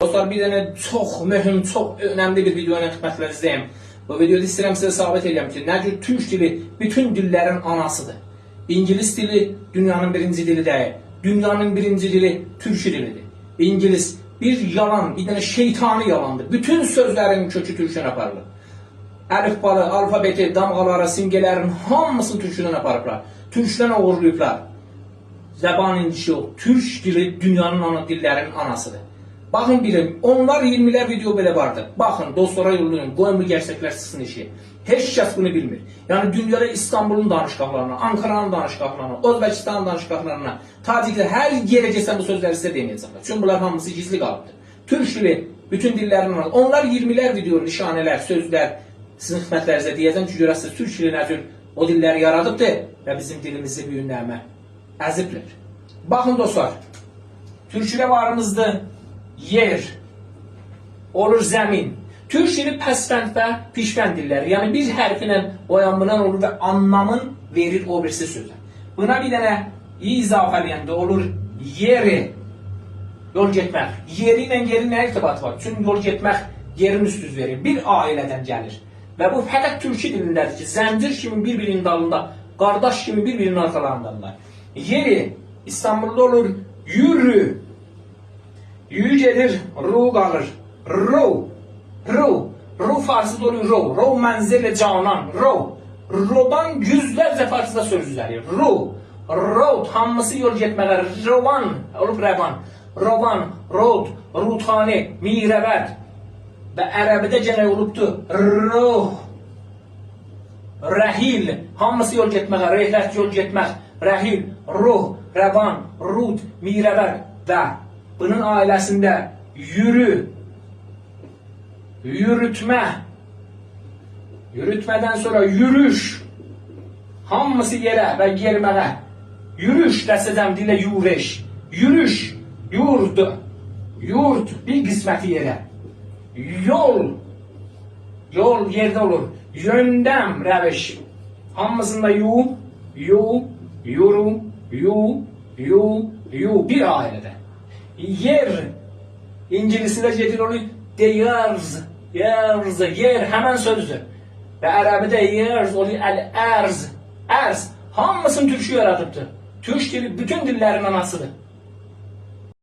Dostlar, bir dənə çox mühüm, çox önəmli bir video ilə xidmətlərinіздəyim. Bu videoda istəyirəm sizə sabit edirəm ki, nə cür türk dili bütün dillərin anasıdır. İngilis dili dünyanın birinci dili deyil. Dünyanın birinci dili türk dilidir. İngilis bir yalan, bir dənə şeytani yalandır. Bütün sözlərin kökü türkdən aparılır. Əlifbalı, alfabeti, damğaları, simgələrin hamısını türkdən aparıblar. Türkdən uğurlayıblar. Zəban incisi yox. Türk dili dünyanın ana dillərin anasıdır. Bakın birim, onlar 20'ler video belə vardır. Bakın, dostlara yollayın, qoyun bu gerçəklər çıxsın işi. Heç kəs bunu bilmir. Yəni dünyada İstanbul'un danışqaqlarına, Ankara'nın danışqaqlarına, Özbekistan'ın danışqaqlarına, Taciklər, hər yerə gəlsən bu sözləri sizə deməyəcəklər. Çünki bunlar hamısı gizli qalıbdır. Türk dili bütün dillərin anası. Onlar 20'ler video, nişanələr, sözlər sizin xidmətlərinizə deyəcəm ki, görəsiniz Türk dili nə cür o dilləri yaradıbdır və bizim dilimizi bu günləmə əziblər. Bakın dostlar, Türkçüdə varımızdır. Yer olur zemin. Türk dili pəsvənd və pişvənd dilləri. Yəni bir hərfinlə oyanmadan olur və anlamın verir o birisi sözə. Buna bir dənə izafələyəndə olur yeri. Yol getmək. Yeri ilə yerin nə irtibatı var? Çünki yol getmək yerin üstüz verir. Bir ailədən gəlir. Və bu fəqət türkçü dilindədir ki, zəncir kimi bir-birinin dalında, qardaş kimi bir-birinin arxalarındadır. Yeri İstanbul'da olur yürü. Yü gelir, ru kalır. Ru Farsıda oluyor ru. Ru mənzil canan. Ru'dan yüzlerce Farsıda sözleri. Road, hamısı yol getmələr. Rovan, olub rəvan. Rovan, road, rutani, mirəvət. Və ərəbidə gənə olubdur. Ruh, rəhil, hamısı yol getmələr. Rehlət yol getmək. Rəhil, ruh, rəvan, rud, mirəvət və bunun ailəsində yürü, yürütmə, yürütmədən sonra yürüş, hamısı yerə və yerməyə, yürüş dəsədəm dilə yürüş, yürüş, yurd, yurd bir qisməti yerə, yol, yol yerdə olur, yöndəm, rəviş, hamısında yu bir ailədə. Yer, İngilis'de gedir oluyor, years, yer hemen sözdür. Ve Arabi'de years oluyor, el-erz, erz. Hamısını Türkçe yaratıptır. Türk dili bütün dillerin anasıdır.